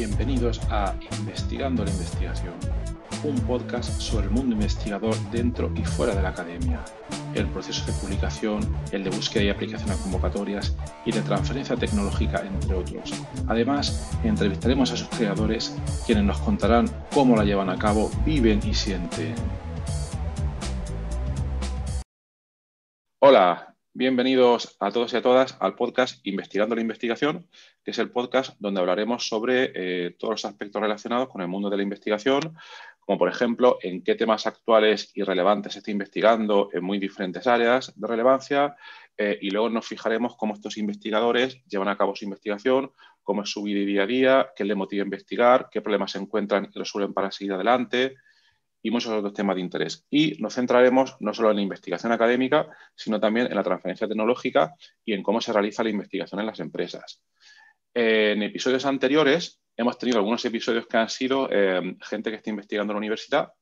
Bienvenidos a Investigando la Investigación, un podcast sobre el mundo investigador dentro y fuera de la academia, el proceso de publicación, el de búsqueda y aplicación a convocatorias y de transferencia tecnológica, entre otros. Además, entrevistaremos a sus creadores, quienes nos contarán cómo la llevan a cabo, viven y sienten. Hola. Bienvenidos a todos y a todas al podcast Investigando la Investigación, que es el podcast donde hablaremos sobre todos los aspectos relacionados con el mundo de la investigación, como por ejemplo en qué temas actuales y relevantes se está investigando en muy diferentes áreas de relevancia, y luego nos fijaremos cómo estos investigadores llevan a cabo su investigación, cómo es su vida y día a día, qué les motiva a investigar, qué problemas se encuentran y resuelven para seguir adelante, y muchos otros temas de interés. Y nos centraremos no solo en la investigación académica, sino también en la transferencia tecnológica y en cómo se realiza la investigación en las empresas. En episodios anteriores hemos tenido algunos episodios que han sido gente que está investigando en la universidad,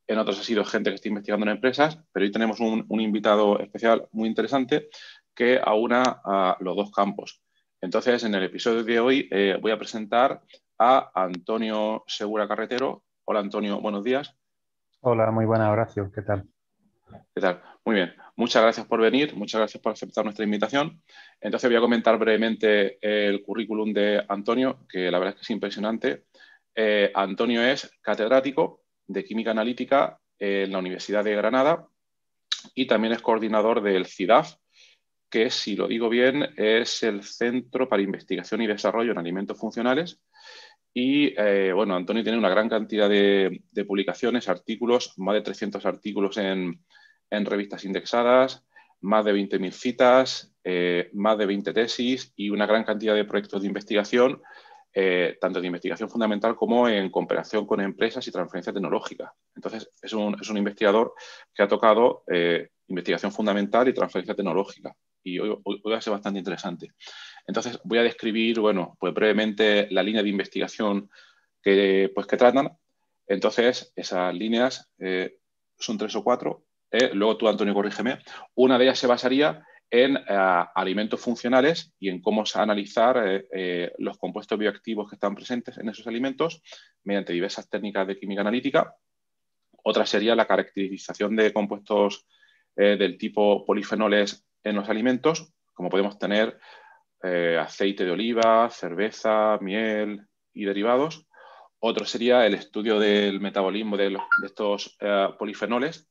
en otros ha sido gente que está investigando en empresas, pero hoy tenemos un invitado especial muy interesante que aúna a los dos campos. Entonces, en el episodio de hoy voy a presentar a Antonio Segura Carretero. Hola, Antonio, buenos días. Hola, muy buenas, Horacio. ¿Qué tal? ¿Qué tal? Muy bien. Muchas gracias por venir, muchas gracias por aceptar nuestra invitación. Entonces voy a comentar brevemente el currículum de Antonio, que la verdad es que es impresionante. Antonio es catedrático de Química Analítica en la Universidad de Granada y también es coordinador del CIDAF, que, si lo digo bien, es el Centro para Investigación y Desarrollo en Alimentos Funcionales. Y bueno, Antonio tiene una gran cantidad de publicaciones, artículos, más de 300 artículos en revistas indexadas, más de 20.000 citas, más de 20 tesis y una gran cantidad de proyectos de investigación, tanto de investigación fundamental como en cooperación con empresas y transferencia tecnológica. Entonces, es un investigador que ha tocado investigación fundamental y transferencia tecnológica. Y hoy va a ser bastante interesante. Entonces, voy a describir, bueno, pues brevemente la línea de investigación que tratan. Entonces, esas líneas son 3 o 4. Luego tú, Antonio, corrígeme. Una de ellas se basaría en alimentos funcionales y en cómo analizar los compuestos bioactivos que están presentes en esos alimentos mediante diversas técnicas de química analítica. Otra sería la caracterización de compuestos del tipo polifenoles en los alimentos, como podemos tener aceite de oliva, cerveza, miel y derivados. Otro sería el estudio del metabolismo de estos polifenoles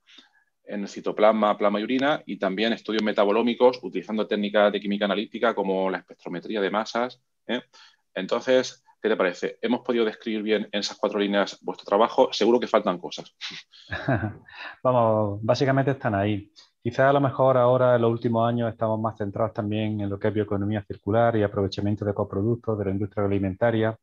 en el citoplasma, plasma y orina, y también estudios metabolómicos utilizando técnicas de química analítica como la espectrometría de masas. Entonces, ¿qué te parece? ¿Hemos podido describir bien en esas 4 líneas vuestro trabajo? Seguro que faltan cosas. Vamos, básicamente están ahí. Quizás a lo mejor ahora en los últimos años estamos más centrados también en lo que es bioeconomía circular y aprovechamiento de coproductos de la industria alimentaria,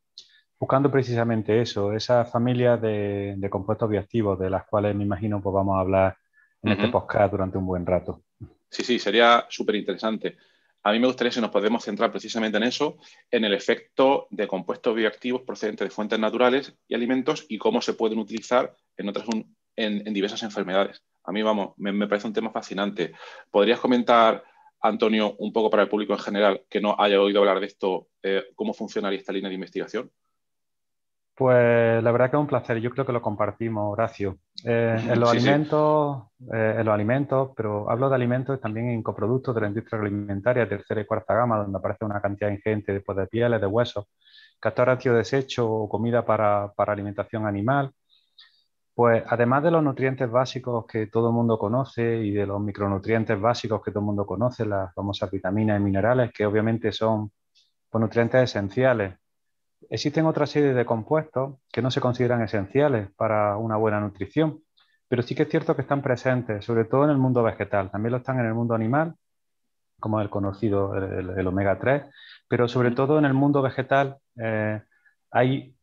buscando precisamente eso, esas familias de compuestos bioactivos de las cuales me imagino pues vamos a hablar en este podcast durante un buen rato. Sí, sería súper interesante. A mí me gustaría si nos podemos centrar precisamente en eso, en el efecto de compuestos bioactivos procedentes de fuentes naturales y alimentos y cómo se pueden utilizar en diversas enfermedades. A mí, vamos, me parece un tema fascinante. ¿Podrías comentar, Antonio, un poco para el público en general que no haya oído hablar de esto, cómo funcionaría esta línea de investigación? Pues la verdad que es un placer, yo creo que lo compartimos, Horacio. En Sí. los alimentos, pero hablo de alimentos también en coproductos de la industria alimentaria, tercera y cuarta gama, donde aparece una cantidad ingente de pieles, de huesos, castoracio desecho o comida para alimentación animal. Pues además de los nutrientes básicos que todo el mundo conoce y de los micronutrientes básicos que todo el mundo conoce, las famosas vitaminas y minerales, que obviamente son pues, nutrientes esenciales. Existen otra serie de compuestos que no se consideran esenciales para una buena nutrición, pero sí que es cierto que están presentes, sobre todo en el mundo vegetal. También lo están en el mundo animal, como el conocido el omega 3, pero sobre todo en el mundo vegetal hay,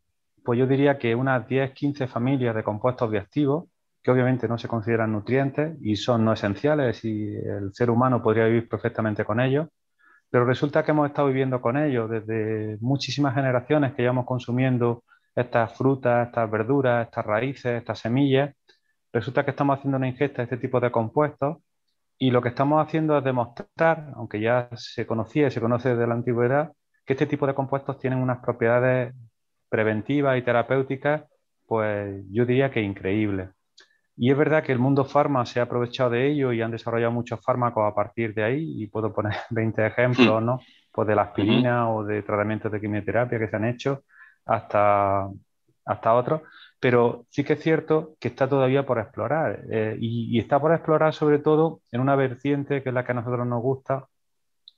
pues yo diría que unas 10, 15 familias de compuestos bioactivos que obviamente no se consideran nutrientes y son no esenciales y el ser humano podría vivir perfectamente con ellos, pero resulta que hemos estado viviendo con ellos desde muchísimas generaciones que llevamos consumiendo estas frutas, estas verduras, estas raíces, estas semillas. Resulta que estamos haciendo una ingesta de este tipo de compuestos y lo que estamos haciendo es demostrar, aunque ya se conocía y se conoce desde la antigüedad, que este tipo de compuestos tienen unas propiedades preventivas y terapéuticas, pues yo diría que increíbles. Y es verdad que el mundo farma se ha aprovechado de ello y han desarrollado muchos fármacos a partir de ahí, y puedo poner 20 ejemplos, Mm, ¿no? Pues de la ujú, aspirina o de tratamientos de quimioterapia que se han hecho hasta, hasta otros, pero sí que es cierto que está todavía por explorar, y está por explorar sobre todo en una vertiente que es la que a nosotros nos gusta,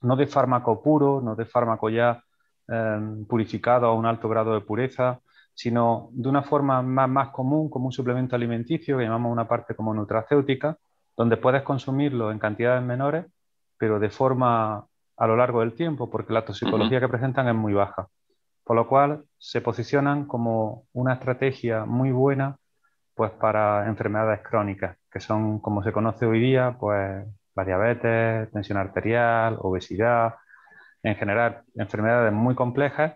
no de fármaco puro, no de fármaco ya purificado a un alto grado de pureza, sino de una forma más común, como un suplemento alimenticio, que llamamos una parte como nutracéutica, donde puedes consumirlo en cantidades menores, pero de forma a lo largo del tiempo, porque la ujú, toxicología que presentan es muy baja. Por lo cual se posicionan como una estrategia muy buena, pues, para enfermedades crónicas, que son, como se conoce hoy día, pues la diabetes, tensión arterial, obesidad, en general enfermedades muy complejas,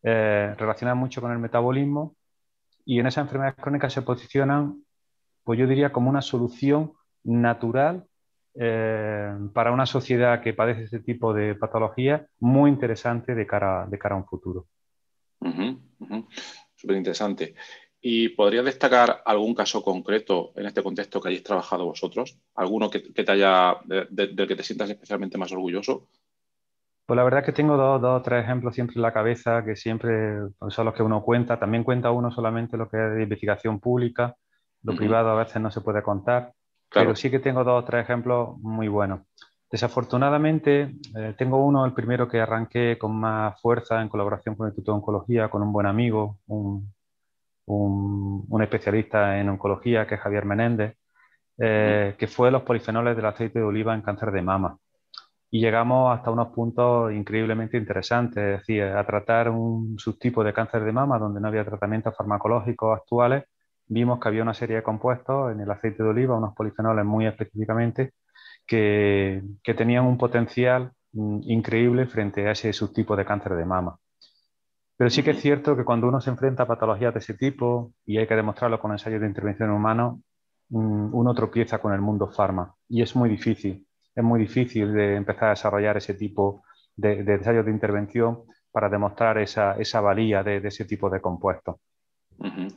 relacionadas mucho con el metabolismo, y en esas enfermedades crónicas se posicionan, pues yo diría, como una solución natural, para una sociedad que padece este tipo de patología, muy interesante de cara a un futuro. ujú, ujú. Súper interesante. ¿Y podrías destacar algún caso concreto en este contexto que hayáis trabajado vosotros? ¿Alguno que te haya, del que te sientas especialmente más orgulloso? Pues la verdad es que tengo dos o tres ejemplos siempre en la cabeza, que siempre, pues, son los que uno cuenta. También cuenta uno solamente lo que es de investigación pública. Lo Ujú, privado a veces no se puede contar, pero claro. sí que tengo dos o tres ejemplos muy buenos. Desafortunadamente, tengo uno, el primero que arranqué con más fuerza en colaboración con el Instituto de Oncología, con un buen amigo, un especialista en oncología, que es Javier Menéndez, Ujú, que fue los polifenoles del aceite de oliva en cáncer de mama. Y llegamos hasta unos puntos increíblemente interesantes, es decir, a tratar un subtipo de cáncer de mama donde no había tratamientos farmacológicos actuales. Vimos que había una serie de compuestos en el aceite de oliva, unos polifenoles muy específicamente, que tenían un potencial increíble frente a ese subtipo de cáncer de mama. Pero sí que es ujú, cierto que cuando uno se enfrenta a patologías de ese tipo, y hay que demostrarlo con ensayos de intervención en humanos, uno tropieza con el mundo farma, y es muy difícil. Es muy difícil de empezar a desarrollar ese tipo de ensayos de intervención para demostrar esa valía de ese tipo de compuestos. ujú,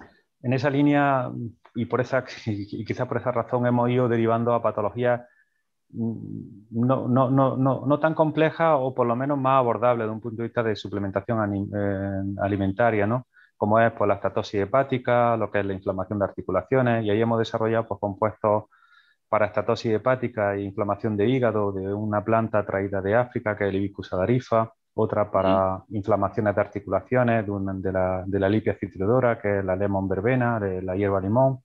En esa línea, y por esa, y quizás por esa razón, hemos ido derivando a patologías no tan complejas, o por lo menos más abordables desde un punto de vista de suplementación alimentaria, ¿no? Como es, pues, la estatosis hepática, lo que es la inflamación de articulaciones, y ahí hemos desarrollado, pues, compuestos para estatosis hepática e inflamación de hígado de una planta traída de África, que es el Hibiscus adarifa, otra ujú, para inflamaciones de articulaciones de la Lipia citridora, que es la lemon verbena, de la hierba limón,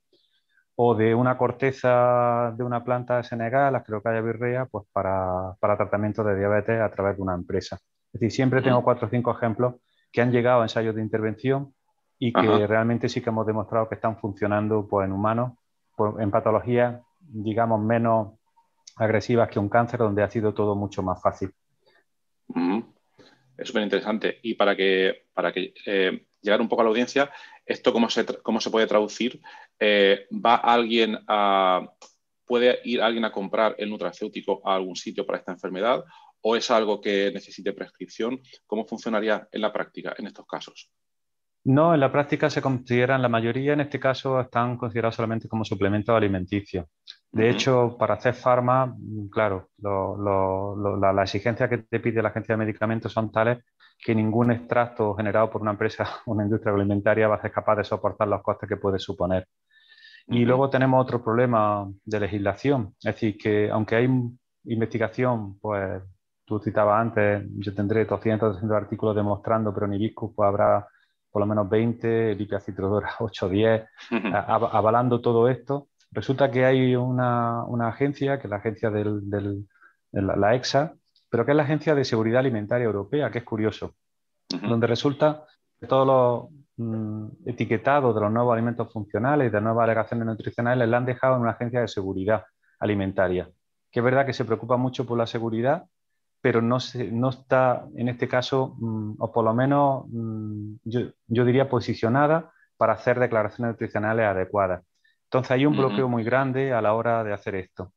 o de una corteza de una planta de Senegal, la Asclerocalia virrea, pues para tratamiento de diabetes a través de una empresa. Es decir, siempre ujú. tengo 4 o 5 ejemplos que han llegado a ensayos de intervención y que Ajá. realmente sí que hemos demostrado que están funcionando, pues, en humanos, pues, en patologías, digamos, menos agresivas que un cáncer, donde ha sido todo mucho más fácil. Ujú. Es súper interesante. Y para que llegar un poco a la audiencia, ¿esto cómo se puede traducir? ¿Va alguien puede ir alguien a comprar el nutracéutico a algún sitio para esta enfermedad? ¿O es algo que necesite prescripción? ¿Cómo funcionaría en la práctica en estos casos? No, en la práctica se consideran, la mayoría en este caso están considerados solamente como suplementos alimenticios. De Ujú, hecho, para hacer farma, claro, la exigencia que te pide la Agencia de Medicamentos son tales que ningún extracto generado por una empresa, una industria alimentaria, va a ser capaz de soportar los costes que puede suponer. Y ujú, luego tenemos otro problema de legislación, es decir, que aunque hay investigación, pues tú citabas antes, yo tendré 200, 300 artículos demostrando, pero en Hibiscus pues habrá por lo menos 20, Lipia citrodora 8 o 10, ujú, avalando todo esto. Resulta que hay una agencia, que es la agencia de la EXA, pero que es la Agencia de Seguridad Alimentaria Europea, que es curioso, ujú, donde resulta que todos los etiquetados de los nuevos alimentos funcionales y de nuevas alegaciones nutricionales la han dejado en una agencia de seguridad alimentaria, que es verdad que se preocupa mucho por la seguridad, pero no está en este caso, o por lo menos yo diría, posicionada para hacer declaraciones nutricionales adecuadas. Entonces hay un ujú. bloqueo muy grande a la hora de hacer esto.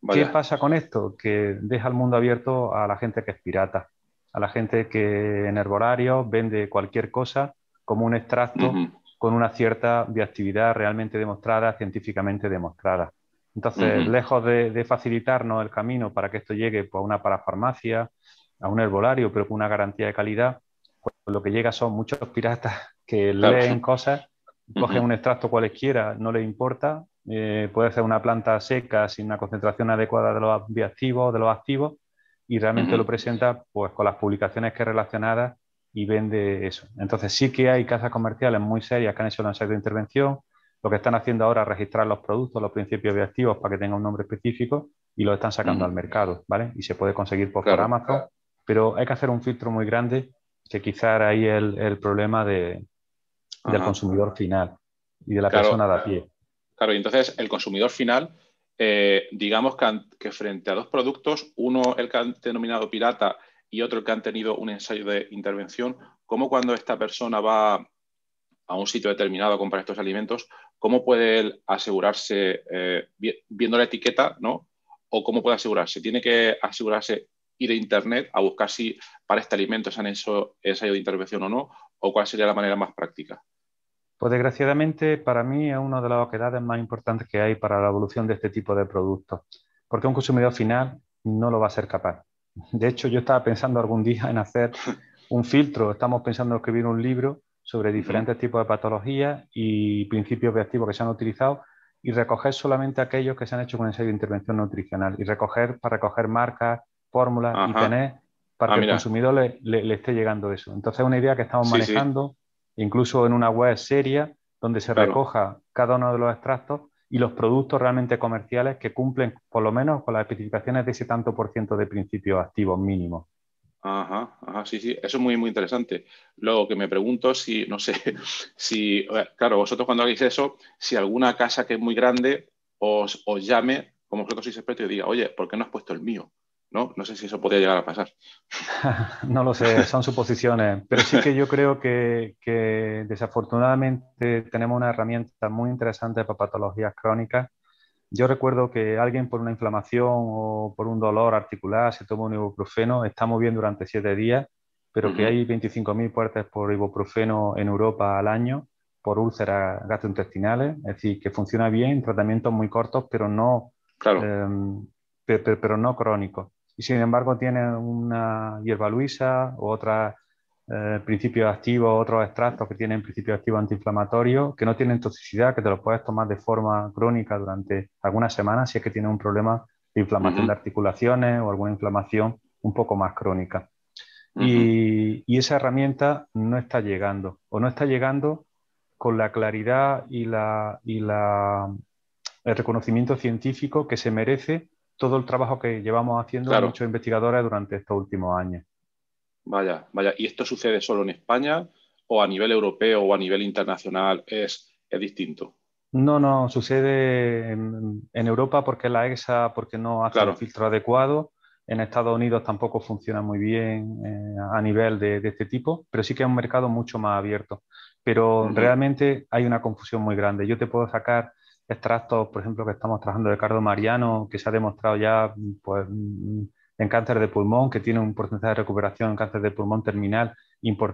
¿Qué Vaya. pasa con esto? Que deja el mundo abierto a la gente que es pirata, a la gente que en herbolarios vende cualquier cosa como un extracto Ujú, con una cierta bioactividad realmente demostrada, científicamente demostrada. Entonces, ujú. lejos de facilitarnos el camino para que esto llegue pues, a una parafarmacia, a un herbolario, pero con una garantía de calidad, pues lo que llega son muchos piratas que Claro. leen cosas, cogen Ujú, un extracto cualesquiera, no les importa, puede ser una planta seca sin una concentración adecuada de los bioactivos, de los activos, y realmente lo ujú. presenta pues, con las publicaciones que relacionadas y vende eso. Entonces sí que hay casas comerciales muy serias que han hecho el ensayo de intervención. Lo que están haciendo ahora es registrar los productos, los principios bioactivos para que tengan un nombre específico y lo están sacando al Ujú. mercado, ¿vale? Y se puede conseguir pues, por Claro. Amazon, pero hay que hacer un filtro muy grande que quizás ahí es el problema del Ajá. consumidor final y de la Claro, persona de a pie. claro. Y entonces el consumidor final, digamos que frente a dos productos, uno el que han denominado pirata y otro el que han tenido un ensayo de intervención, ¿cómo cuando esta persona va a un sitio determinado a comprar estos alimentos, cómo puede él asegurarse, viendo la etiqueta, ¿no? O cómo puede asegurarse? ¿Tiene que asegurarse ir a internet a buscar si para este alimento se han hecho ensayo de intervención o no? ¿O cuál sería la manera más práctica? Pues desgraciadamente para mí es una de las oquedades más importantes que hay para la evolución de este tipo de productos, porque un consumidor final no lo va a ser capaz. De hecho, yo estaba pensando algún día en hacer un filtro, estamos pensando en escribir un libro sobre Uh -huh. diferentes tipos de patologías y principios bioactivos que se han utilizado y recoger solamente aquellos que se han hecho con ensayo de intervención nutricional y recoger para recoger marcas, fórmulas y Ajá. tener para Ah, que el mira. consumidor le esté llegando eso. Entonces es una idea que estamos Sí, sí, manejando incluso en una web seria donde se claro. recoja cada uno de los extractos y los productos realmente comerciales que cumplen por lo menos con las especificaciones de ese tanto por ciento de principios activos mínimos. Ajá, ajá, sí, sí, eso es muy, muy interesante. Luego que me pregunto si, no sé, si, claro, vosotros cuando hagáis eso, si alguna casa que es muy grande os llame, como vosotros sois expertos, y diga, oye, ¿por qué no has puesto el mío? ¿No? No sé si eso podría llegar a pasar. No lo sé, son suposiciones, pero sí que yo creo que desafortunadamente tenemos una herramienta muy interesante para patologías crónicas. Yo recuerdo que alguien por una inflamación o por un dolor articular se toma un ibuprofeno, está muy bien durante 7 días, pero que Ujú, hay 25.000 muertes por ibuprofeno en Europa al año por úlceras gastrointestinales, es decir, que funciona bien, tratamientos muy cortos, claro. eh, pero no crónicos. Y sin embargo tienen una hierba luisa o otros principios activos, otros extractos que tienen principios activos antiinflamatorios, que no tienen toxicidad, que te los puedes tomar de forma crónica durante algunas semanas si es que tienes un problema de inflamación de Ujú, articulaciones o alguna inflamación un poco más crónica. ujú. Y esa herramienta no está llegando, o no está llegando con la claridad el reconocimiento científico que se merece todo el trabajo que llevamos haciendo Claro, muchos investigadores durante estos últimos años. vaya, vaya. ¿Y esto sucede solo en España o a nivel europeo o a nivel internacional es distinto? No, no, sucede en Europa porque la EXA, porque no hace el Claro. filtro adecuado. En Estados Unidos tampoco funciona muy bien a nivel de este tipo, pero sí que es un mercado mucho más abierto. Pero Ujú, realmente hay una confusión muy grande. Yo te puedo sacar extractos, por ejemplo, que estamos trabajando de cardo mariano, que se ha demostrado ya pues, en cáncer de pulmón, que tiene un porcentaje de recuperación en cáncer de pulmón terminal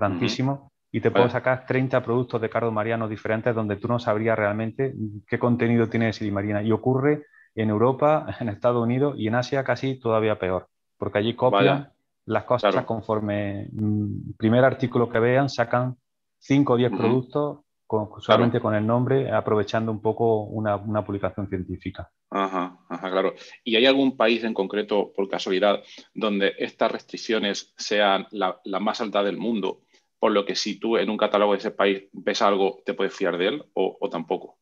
ujú. importantísimo y te puedo Vaya. sacar 30 productos de cardo mariano diferentes donde tú no sabrías realmente qué contenido tiene de silimarina. Y ocurre en Europa, en Estados Unidos y en Asia casi todavía peor, porque allí copian Vaya, las cosas claro. conforme primer artículo que vean, sacan 5 o 10 Ujú, productos claro. solamente con el nombre, aprovechando un poco una publicación científica. Ajá, ajá, claro. ¿Y hay algún país en concreto, por casualidad, donde estas restricciones sean la más alta del mundo? Por lo que si tú en un catálogo de ese país ves algo, ¿te puedes fiar de él o tampoco?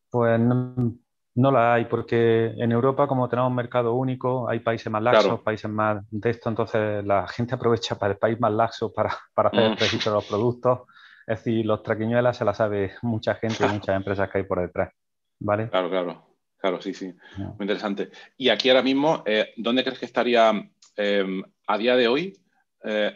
Pues no la hay, porque en Europa, como tenemos un mercado único, hay países más laxos, Claro. países más de esto, entonces la gente aprovecha para el país más laxo para hacer el Mm, registro de los productos. Es decir, los traquiñuelas se las sabe mucha gente y claro, muchas empresas que hay por detrás. ¿Vale? claro, claro. Claro, sí, sí. No. Muy interesante. Y aquí ahora mismo, ¿dónde crees que estaría a día de hoy?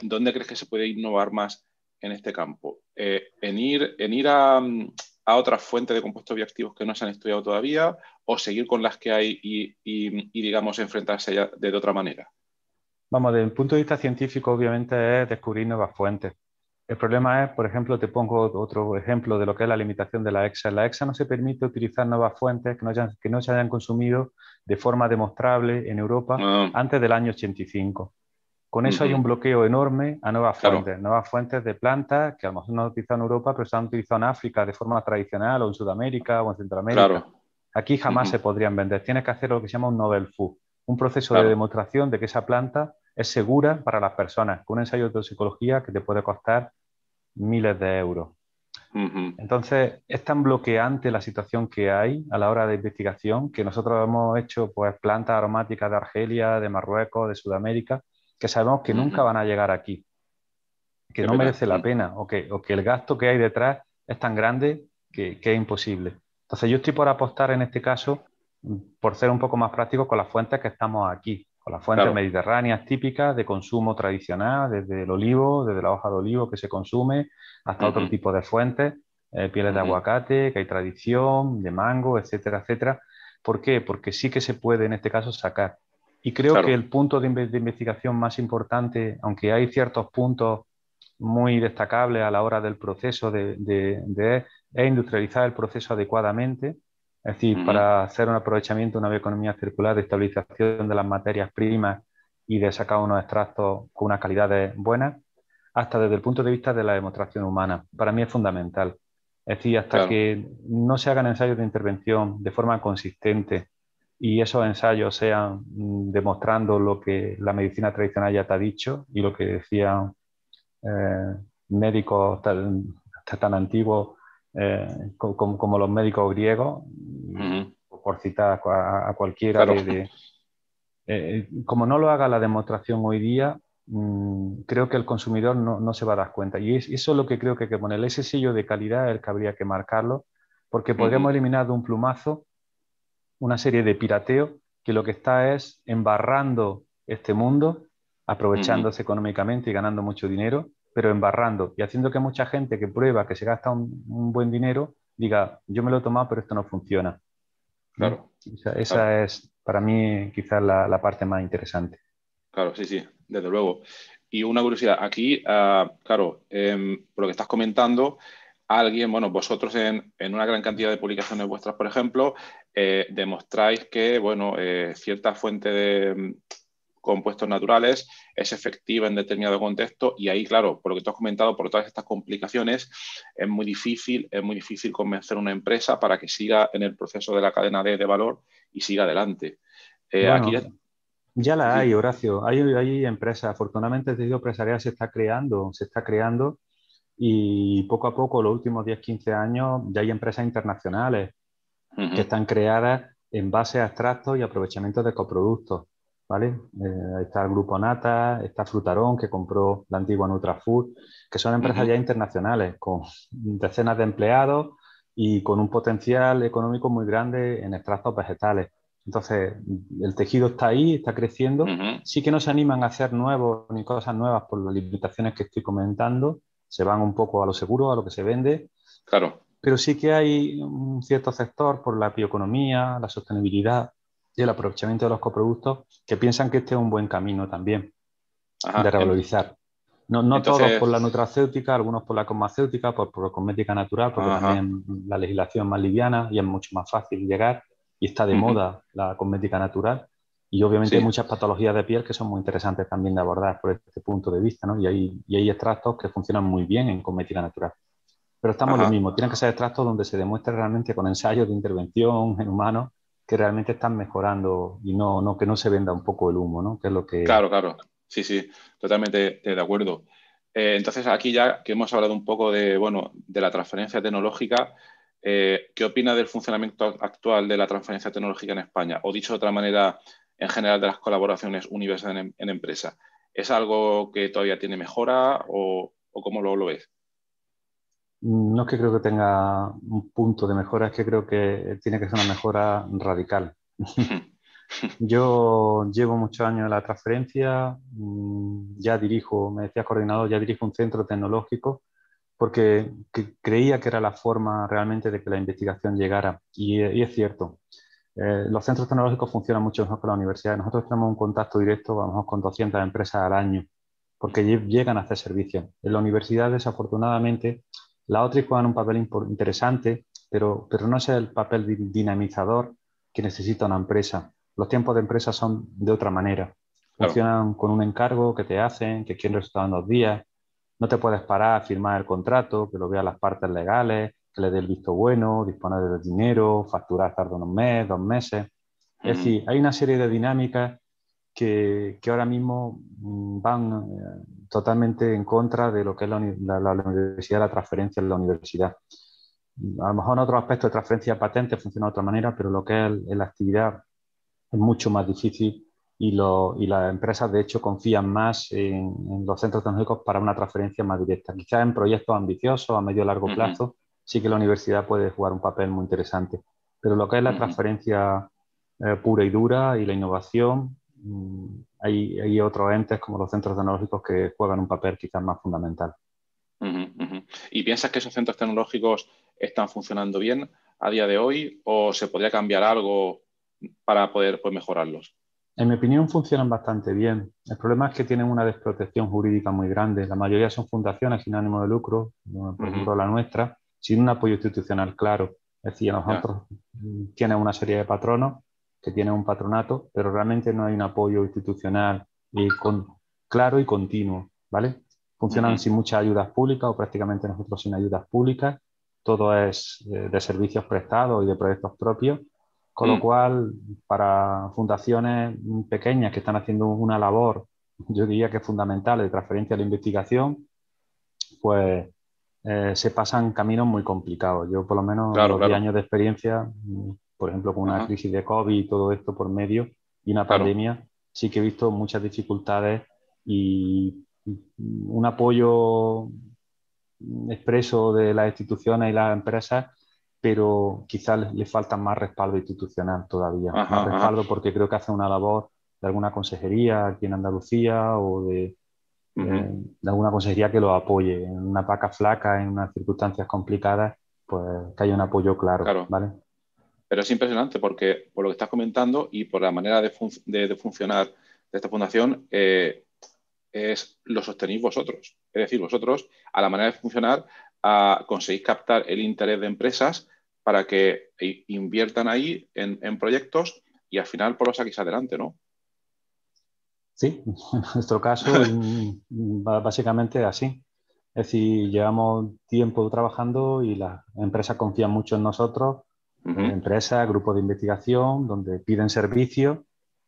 ¿Dónde crees que se puede innovar más en este campo? ¿En ir a otras fuentes de compuestos bioactivos que no se han estudiado todavía o seguir con las que hay y, digamos, enfrentarse a ellas de otra manera? Vamos, desde el punto de vista científico, obviamente, es descubrir nuevas fuentes. El problema es, por ejemplo, te pongo otro ejemplo de lo que es la limitación de la EXA. En la EXA no se permite utilizar nuevas fuentes que no se hayan consumido de forma demostrable en Europa Ah, antes del año 85. Con eso hay ujú, un bloqueo enorme a claro, nuevas fuentes de plantas que a lo mejor no se han utilizado en Europa, pero se han utilizado en África de forma tradicional, o en Sudamérica, o en Centroamérica. claro, Aquí jamás ujú, se podrían vender. Tienes que hacer lo que se llama un novel food, un proceso de claro, demostración de que esa planta es segura para las personas, con un ensayo de toxicología que te puede costar miles de euros. ujú, Entonces, es tan bloqueante la situación que hay a la hora de investigación que nosotros hemos hecho pues, plantas aromáticas de Argelia, de Marruecos, de Sudamérica, que sabemos que nunca ujú, van a llegar aquí, que qué no pena. merece la pena o que el gasto que hay detrás es tan grande que es imposible. Entonces, yo estoy por apostar en este caso, por ser un poco más práctico, con las fuentes que estamos aquí, con las fuentes Claro, mediterráneas típicas de consumo tradicional, desde el olivo, desde la hoja de olivo que se consume, hasta otro ujú, tipo de fuentes, pieles de ujú, aguacate, que hay tradición, de mango, etcétera, etcétera. ¿Por qué? Porque sí que se puede en este caso sacar. Y creo que claro, el punto de investigación más importante, aunque hay ciertos puntos muy destacables a la hora del proceso es industrializar el proceso adecuadamente, es decir, ujú, para hacer un aprovechamiento de una bioeconomía circular, de estabilización de las materias primas y de sacar unos extractos con unas calidades buenas, hasta desde el punto de vista de la demostración humana. Para mí es fundamental. Es decir, hasta claro, que no se hagan ensayos de intervención de forma consistente y esos ensayos sean demostrando lo que la medicina tradicional ya te ha dicho y lo que decían médicos tan antiguos como los médicos griegos, ujú, por citar a cualquiera claro, como no lo haga la demostración hoy día, creo que el consumidor no se va a dar cuenta. Y eso es lo que creo que hay que ponerle. Ese sello de calidad es el que habría que marcarlo, porque podríamos ujú, eliminar de un plumazo una serie de pirateo que lo que está es embarrando este mundo, ujú, aprovechándose económicamente y ganando mucho dinero, pero embarrando y haciendo que mucha gente que prueba que se gasta un buen dinero diga, yo me lo he tomado, pero esto no funciona. ¿Mm? claro, claro. Esa es para mí quizás la parte más interesante. Claro, sí, sí, desde luego. Y una curiosidad, aquí, claro, por lo que estás comentando, alguien, bueno, vosotros en una gran cantidad de publicaciones vuestras, por ejemplo, demostráis que, bueno, cierta fuente de compuestos naturales es efectiva en determinado contexto y ahí, claro, por lo que tú has comentado, por todas estas complicaciones, es muy difícil convencer a una empresa para que siga en el proceso de la cadena de valor y siga adelante. Aquí, Bueno, ya sí, la hay, sí. Horacio. Hay empresas, afortunadamente el tejido empresarial se está creando y poco a poco, los últimos 10 15 años, ya hay empresas internacionales que Ujú, están creadas en base a extractos y aprovechamiento de coproductos, ¿vale? Ahí está el grupo Nata, está Frutarón, que compró la antigua Nutrafood, que son empresas ujú. ya internacionales, con decenas de empleados y con un potencial económico muy grande en extractos vegetales. Entonces, el tejido está ahí, está creciendo. Ujú, Sí que no se animan a hacer nuevos ni cosas nuevas por las limitaciones que estoy comentando. Se van un poco a lo seguro, a lo que se vende, claro. pero sí que hay un cierto sector por la bioeconomía, la sostenibilidad y el aprovechamiento de los coproductos que piensan que este es un buen camino también de Ajá. revalorizar. No todos por la Entonces, nutracéutica, algunos por la cosmacéutica, por cosmética natural, porque ajá. también la legislación es más liviana y es mucho más fácil llegar y está de Ujú, moda la cosmética natural. Y obviamente hay sí. muchas patologías de piel que son muy interesantes también de abordar por este punto de vista, ¿no? Y hay extractos que funcionan muy bien en cosmética natural. Pero estamos en lo Ajá. mismo, tienen que ser extractos donde se demuestre realmente con ensayos de intervención en humanos que realmente están mejorando y que no se venda un poco el humo, ¿no? Que es lo que... Claro, claro. Sí, sí. Totalmente de acuerdo. Entonces, aquí ya que hemos hablado un poco de, bueno, de la transferencia tecnológica, ¿qué opina del funcionamiento actual de la transferencia tecnológica en España? O dicho de otra manera, en general de las colaboraciones universales en empresa. ¿Es algo que todavía tiene mejora o cómo lo ves? No es que creo que tenga un punto de mejora, es que creo que tiene que ser una mejora radical. Yo llevo muchos años en la transferencia, ya dirijo, me decía coordinador, ya dirijo un centro tecnológico porque creía que era la forma realmente de que la investigación llegara. Y es cierto, los centros tecnológicos funcionan mucho mejor que las universidades. Nosotros tenemos un contacto directo, a lo mejor con 200 empresas al año, porque llegan a hacer servicios. En la universidad, desafortunadamente, las OTRI juegan un papel interesante, pero no es el papel dinamizador que necesita una empresa. Los tiempos de empresa son de otra manera. Claro. Funcionan con un encargo que te hacen, que quieren resultado en 2 días. No te puedes parar a firmar el contrato, que lo vean las partes legales, que le dé el visto bueno, disponer del dinero, facturar tarde unos meses, 2 meses. Es decir, hay una serie de dinámicas que ahora mismo van totalmente en contra de lo que es la universidad, la transferencia en la universidad. A lo mejor en otros aspectos de transferencia de patentes funciona de otra manera, pero lo que es la actividad es mucho más difícil y las empresas, de hecho, confían más en los centros tecnológicos para una transferencia más directa. Quizás en proyectos ambiciosos a medio y largo plazo sí que la universidad puede jugar un papel muy interesante, pero lo que es la transferencia pura y dura y la innovación, hay otros entes como los centros tecnológicos que juegan un papel quizás más fundamental. ¿Y piensas que esos centros tecnológicos están funcionando bien a día de hoy o se podría cambiar algo para poder pues, mejorarlos? En mi opinión funcionan bastante bien. El problema es que tienen una desprotección jurídica muy grande. La mayoría son fundaciones sin ánimo de lucro, por ejemplo la nuestra, sin un apoyo institucional claro. Es decir, nosotros tienen una serie de patronos que tienen un patronato, pero realmente no hay un apoyo institucional claro y continuo, ¿vale? Funcionan sin muchas ayudas públicas o prácticamente nosotros sin ayudas públicas. Todo es de servicios prestados y de proyectos propios. Con lo cual, para fundaciones pequeñas que están haciendo una labor, yo diría que fundamental, de transferencia a la investigación, pues se pasan caminos muy complicados. Yo, por lo menos, en Claro, los 10 claro. años de experiencia, por ejemplo, con una crisis de COVID y todo esto por medio, y una Claro. pandemia, sí que he visto muchas dificultades y un apoyo expreso de las instituciones y las empresas, pero quizás les falta más respaldo institucional todavía, más respaldo porque creo que hacen una labor de alguna consejería aquí en Andalucía o de alguna consejería que los apoye en una vaca flaca, en unas circunstancias complicadas, pues que haya un apoyo claro, Claro. ¿vale? Pero es impresionante porque por lo que estás comentando y por la manera de funcionar de esta fundación, lo sostenéis vosotros. Es decir, vosotros, a la manera de funcionar, conseguís captar el interés de empresas para que inviertan ahí en proyectos y al final por lo saquéis adelante, ¿no? Sí, en nuestro caso, básicamente así. Es decir, llevamos tiempo trabajando y las empresas confían mucho en nosotros, empresas, grupos de investigación, donde piden servicios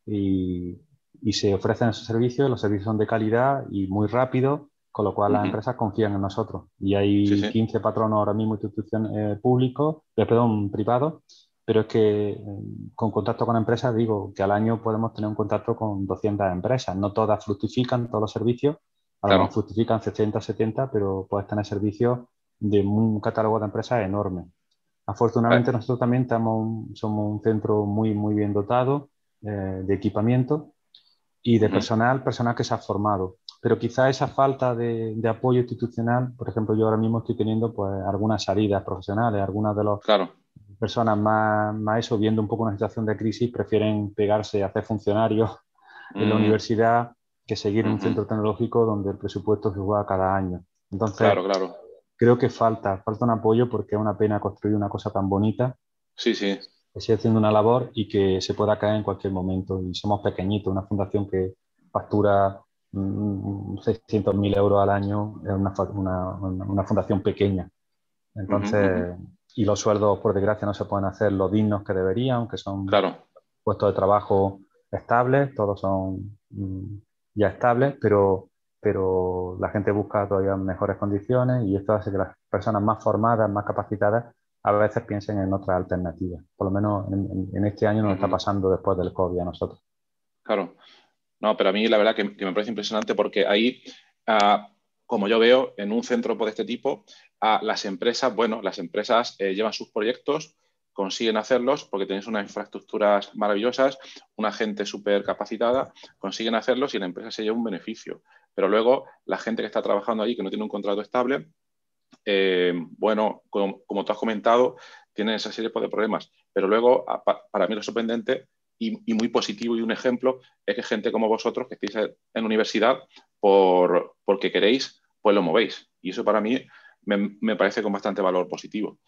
y, y se ofrecen esos servicios. Los servicios son de calidad y muy rápidos, con lo cual las empresas confían en nosotros. Y Sí, hay sí. 15 patronos ahora mismo, instituciones públicos, perdón, privados, pero es que con contacto con empresas digo que al año podemos tener un contacto con 200 empresas. No todas fructifican todos los servicios, a lo mejor Claro. fructifican 60, 70, pero puedes tener servicios de un catálogo de empresas enorme. Afortunadamente nosotros también somos un centro muy, muy bien dotado de equipamiento y de personal que se ha formado. Pero quizá esa falta de apoyo institucional, por ejemplo, yo ahora mismo estoy teniendo pues algunas salidas profesionales, algunas de las Claro. personas más eso, viendo un poco una situación de crisis, prefieren pegarse a hacer funcionarios en la universidad que seguir en un centro tecnológico donde el presupuesto se juega cada año. Entonces, Claro, claro. creo que falta un apoyo porque es una pena construir una cosa tan bonita, Sí, sí. que sigue haciendo una labor y que se pueda caer en cualquier momento. Y somos pequeñitos, una fundación que factura 600.000 euros al año, es una fundación pequeña. Entonces, y los sueldos, por desgracia, no se pueden hacer lo dignos que deberían, aunque son Claro. puestos de trabajo estables, todos son ya estables, pero la gente busca todavía mejores condiciones y esto hace que las personas más formadas, más capacitadas, a veces piensen en otras alternativas. Por lo menos en este año nos está pasando después del COVID a nosotros. Claro. No, pero a mí la verdad que me parece impresionante porque ahí, como yo veo, en un centro de este tipo, las empresas, bueno, las empresas llevan sus proyectos, consiguen hacerlos porque tenéis unas infraestructuras maravillosas, una gente súper capacitada, consiguen hacerlos y la empresa se lleva un beneficio. Pero luego la gente que está trabajando ahí, que no tiene un contrato estable, bueno, como tú has comentado, tienen esa serie de problemas. Pero luego, para mí lo sorprendente y muy positivo y un ejemplo es que gente como vosotros que estáis en universidad porque queréis, pues lo movéis. Y eso para mí me parece con bastante valor positivo.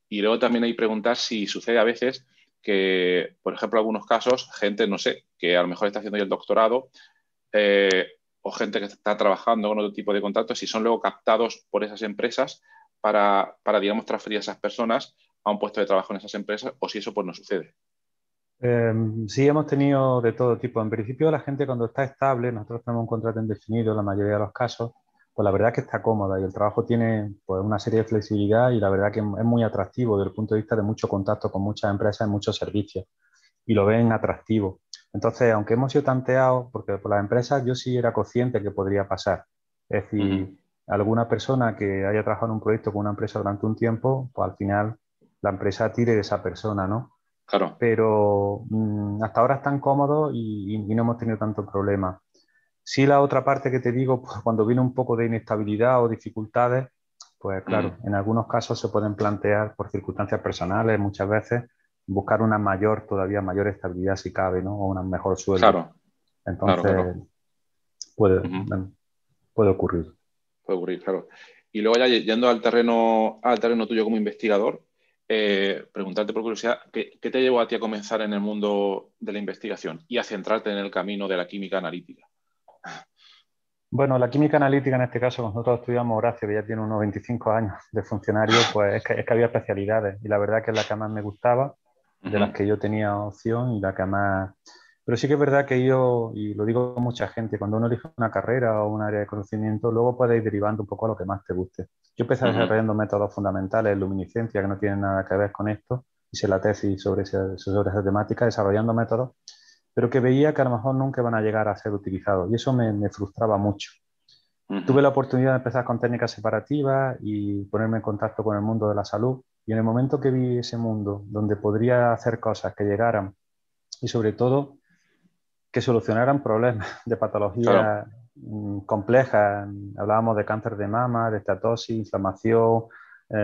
Y luego también hay que preguntar si sucede a veces que, por ejemplo, en algunos casos, gente, no sé, que a lo mejor está haciendo ya el doctorado, o gente que está trabajando con otro tipo de contratos, si son luego captados por esas empresas digamos, transferir a esas personas a un puesto de trabajo en esas empresas, o si eso pues no sucede. Sí, hemos tenido de todo tipo. En principio, la gente cuando está estable, nosotros tenemos un contrato indefinido en la mayoría de los casos, pues la verdad es que está cómoda y el trabajo tiene pues una serie de flexibilidad y la verdad que es muy atractivo desde el punto de vista de mucho contacto con muchas empresas y muchos servicios y lo ven atractivo. Entonces, aunque hemos sido tanteados, porque por las empresas yo sí era consciente que podría pasar. Es decir, alguna persona que haya trabajado en un proyecto con una empresa durante un tiempo, pues al final la empresa tire de esa persona, ¿no? Claro. Pero hasta ahora están cómodos y no hemos tenido tanto problema. Sí, la otra parte que te digo, pues, cuando viene un poco de inestabilidad o dificultades, pues claro, en algunos casos se pueden plantear por circunstancias personales, muchas veces, buscar una mayor, todavía mayor estabilidad si cabe, ¿no? O un mejor sueldo. Claro, claro, Entonces, claro. puede, puede ocurrir. Puede ocurrir, claro. Y luego ya yendo al terreno tuyo como investigador, preguntarte por curiosidad, ¿qué te llevó a ti a comenzar en el mundo de la investigación y a centrarte en el camino de la química analítica? Bueno, la química analítica en este caso, nosotros estudiamos Horacio, que ya tiene unos 25 años de funcionario, pues es que había especialidades y la verdad que es la que más me gustaba, de las que yo tenía opción y la que más... Pero sí que es verdad que yo, y lo digo a mucha gente, cuando uno elige una carrera o un área de conocimiento, luego puedes ir derivando un poco a lo que más te guste. Yo empecé desarrollando métodos fundamentales en luminiscencia que no tienen nada que ver con esto, hice la tesis sobre esa temática, desarrollando métodos pero que veía que a lo mejor nunca van a llegar a ser utilizados y eso me frustraba mucho. Tuve la oportunidad de empezar con técnicas separativas y ponerme en contacto con el mundo de la salud y en el momento que vi ese mundo donde podría hacer cosas que llegaran y sobre todo que solucionaran problemas de Claro. patologías complejas, hablábamos de cáncer de mama, de estatosis, inflamación,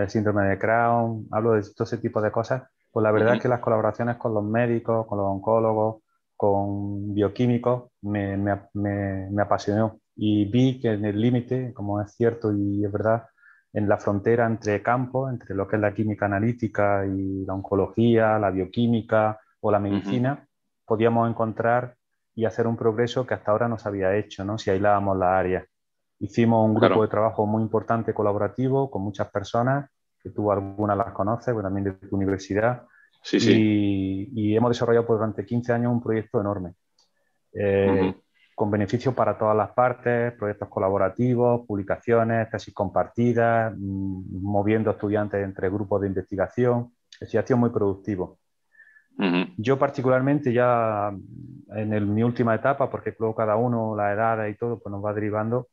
síndrome de Crohn, hablo de todo ese tipo de cosas, pues la verdad es que las colaboraciones con los médicos, con los oncólogos, con bioquímicos, me apasionó y vi que en el límite, como es cierto y es verdad, en la frontera entre campos, entre lo que es la química analítica y la oncología, la bioquímica o la medicina, podíamos encontrar y hacer un progreso que hasta ahora no se había hecho, ¿no? Si aislábamos la área. Hicimos un grupo de Claro. trabajo muy importante colaborativo con muchas personas, que tú algunas las conoces, pero también de tu universidad, Sí, sí. y hemos desarrollado pues, durante 15 años un proyecto enorme, con beneficios para todas las partes, proyectos colaborativos, publicaciones, tesis compartidas, moviendo estudiantes entre grupos de investigación. Es decir, ha sido muy productivo. Yo particularmente ya mi última etapa, porque luego cada uno, la edad y todo, pues nos va derivando,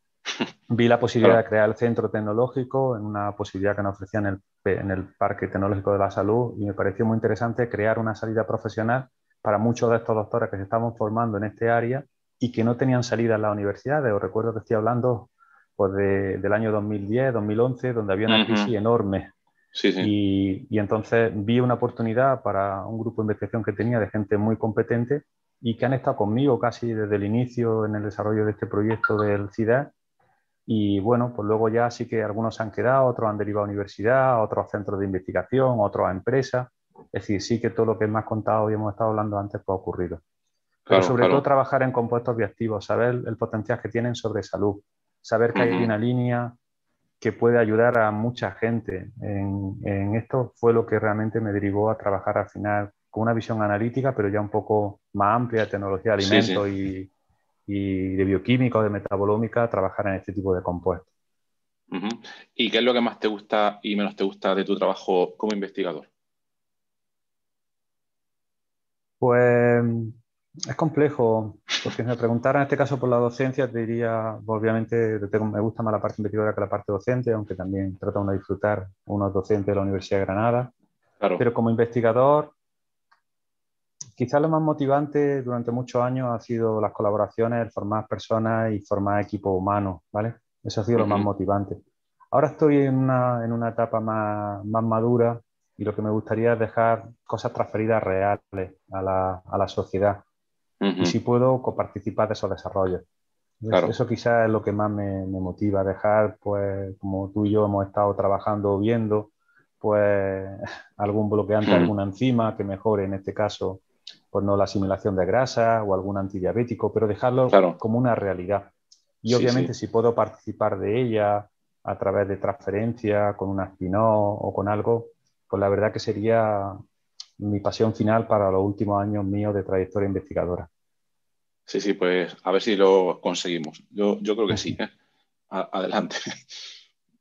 vi la posibilidad de Claro. crear el centro tecnológico, en una posibilidad que nos ofrecía en el Parque Tecnológico de la Salud y me pareció muy interesante crear una salida profesional para muchos de estos doctores que se estaban formando en este área y que no tenían salida en las universidades. Os recuerdo que estoy hablando pues, del año 2010, 2011, donde había una crisis enorme Sí, sí. y entonces vi una oportunidad para un grupo de investigación que tenía de gente muy competente y que han estado conmigo casi desde el inicio en el desarrollo de este proyecto del CIDAD. Y bueno, pues luego ya sí que algunos se han quedado, otros han derivado a universidad, a otros centros de investigación, otros a empresas. Es decir, sí que todo lo que me has contado y hemos estado hablando antes pues, ha ocurrido. Pero Claro, sobre todo claro. trabajar en compuestos bioactivos, saber el potencial que tienen sobre salud, saber que hay una línea que puede ayudar a mucha gente. En esto fue lo que realmente me derivó a trabajar al final con una visión analítica, pero ya un poco más amplia de tecnología de Sí, sí. alimentos y de bioquímica o de metabolómica, trabajar en este tipo de compuestos. ¿Y qué es lo que más te gusta y menos te gusta de tu trabajo como investigador? Pues es complejo, porque si me preguntaran en este caso por la docencia, te diría, pues, obviamente me gusta más la parte investigadora que la parte docente, aunque también trata uno de disfrutar unos docentes de la Universidad de Granada. Claro. Pero como investigador, quizás lo más motivante durante muchos años ha sido las colaboraciones, el formar personas y formar equipos humanos, ¿vale? Eso ha sido lo más motivante. Ahora estoy en una etapa más madura y lo que me gustaría es dejar cosas transferidas reales a la sociedad y si puedo coparticipar de esos desarrollos. Claro. Eso quizás es lo que más me motiva, dejar, pues, como tú y yo hemos estado trabajando, viendo, pues, algún bloqueante, Mm, alguna enzima que mejore, en este caso, pues no la asimilación de grasa o algún antidiabético, pero dejarlo claro. como una realidad. Y Sí, obviamente sí. si puedo participar de ella a través de transferencia, con una spin-off o con algo, pues la verdad que sería mi pasión final para los últimos años míos de trayectoria investigadora. Sí, sí, pues a ver si lo conseguimos. Yo creo que sí, ¿eh? Adelante.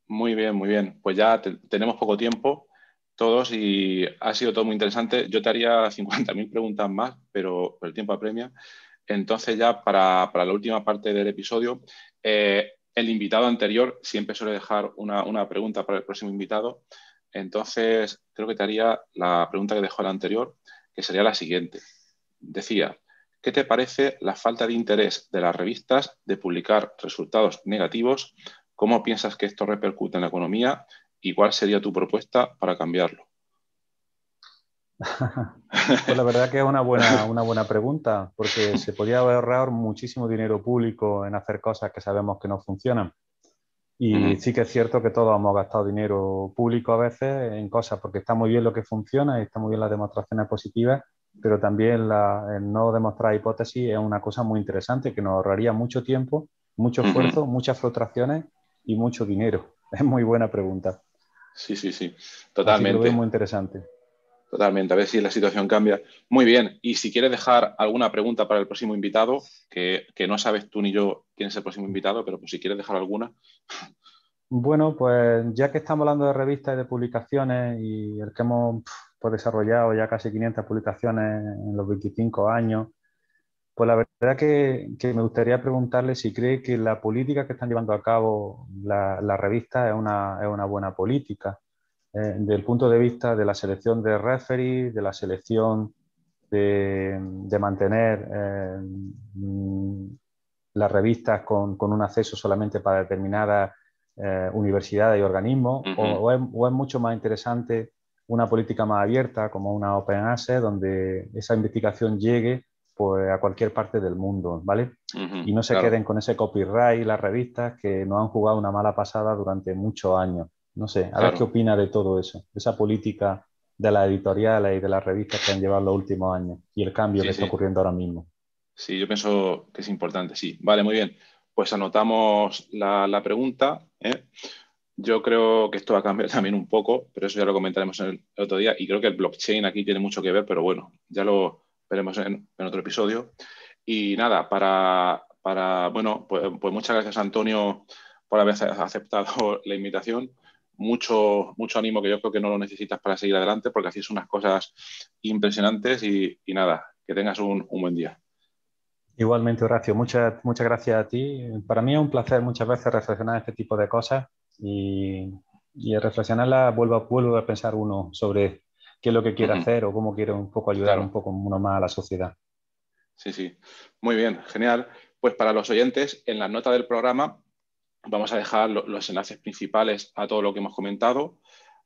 Muy bien, muy bien. Pues ya tenemos poco tiempo todos y ha sido todo muy interesante. Yo te haría 50.000 preguntas más, pero el tiempo apremia. Entonces ya para la última parte del episodio, el invitado anterior siempre suele dejar una pregunta para el próximo invitado. Entonces creo que te haría la pregunta que dejó el anterior, que sería la siguiente. Decía, ¿qué te parece la falta de interés de las revistas de publicar resultados negativos? ¿Cómo piensas que esto repercute en la economía? ¿Y cuál sería tu propuesta para cambiarlo? Pues la verdad que es una buena pregunta, porque se podría ahorrar muchísimo dinero público en hacer cosas que sabemos que no funcionan. Y Ujú, sí que es cierto que todos hemos gastado dinero público a veces en cosas, porque está muy bien lo que funciona y está muy bien las demostraciones positivas, pero también el no demostrar hipótesis es una cosa muy interesante que nos ahorraría mucho tiempo, mucho ujú. esfuerzo, muchas frustraciones y mucho dinero. Es muy buena pregunta. Sí, sí, sí, Así que lo veo totalmente, muy interesante. totalmente. A ver si la situación cambia. Muy bien. Y si quieres dejar alguna pregunta para el próximo invitado, que no sabes tú ni yo quién es el próximo invitado, pero pues si quieres dejar alguna. Bueno, pues ya que estamos hablando de revistas y de publicaciones y el que hemos pues, desarrollado ya casi 500 publicaciones en los 25 años, pues la verdad que me gustaría preguntarle si cree que la política que están llevando a cabo la revista es una buena política, desde el punto de vista de la selección de referees, de la selección de mantener las revistas con un acceso solamente para determinadas universidades y organismos, Ujú. o es mucho más interesante una política más abierta, como una Open Access, donde esa investigación llegue pues, a cualquier parte del mundo, ¿vale? Ujú, Y no se claro, queden con ese copyright las revistas que nos han jugado una mala pasada durante muchos años. No sé, a ver qué claro. opina de todo eso, de esa política de las editoriales y de las revistas que han llevado los últimos años y el cambio que Sí, está sí. ocurriendo ahora mismo. Sí, yo pienso que es importante, sí. Vale, muy bien. Pues anotamos la pregunta, ¿eh? Yo creo que esto va a cambiar también un poco, pero eso ya lo comentaremos el otro día. Y creo que el blockchain aquí tiene mucho que ver, pero bueno, ya lo veremos en otro episodio. Y nada, bueno, pues muchas gracias, Antonio, por haber aceptado la invitación. Mucho ánimo, que yo creo que no lo necesitas para seguir adelante, porque hacéis unas cosas impresionantes y nada, que tengas un buen día. Igualmente, Horacio, muchas gracias a ti. Para mí es un placer muchas veces reflexionar este tipo de cosas y al reflexionarlas vuelvo a pensar uno sobre qué es lo que quiere Ujú, hacer o cómo quiere un poco ayudar un claro. poco uno más a la sociedad. Sí, sí. Muy bien, genial. Pues para los oyentes, en la nota del programa vamos a dejar los enlaces principales a todo lo que hemos comentado,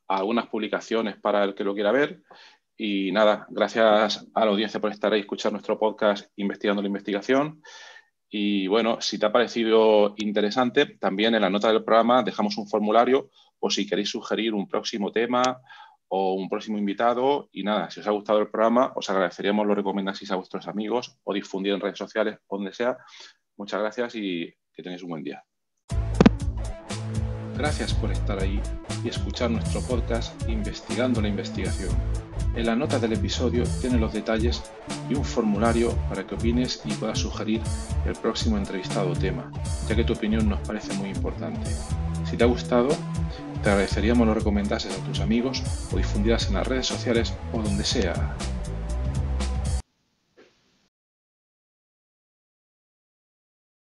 a algunas publicaciones para el que lo quiera ver. Y nada, gracias a la audiencia por estar ahí y escuchar nuestro podcast Investigando la Investigación. Y bueno, si te ha parecido interesante, también en la nota del programa dejamos un formulario por si queréis sugerir un próximo tema o un próximo invitado. Y nada, si os ha gustado el programa, os agradeceríamos lo recomendaseis a vuestros amigos o difundir en redes sociales o donde sea. Muchas gracias y que tengáis un buen día. Gracias por estar ahí y escuchar nuestro podcast Investigando la Investigación. En la nota del episodio tiene los detalles y un formulario para que opines y puedas sugerir el próximo entrevistado o tema, ya que tu opinión nos parece muy importante. Si te ha gustado, te agradeceríamos lo recomendases a tus amigos o difundieras en las redes sociales o donde sea.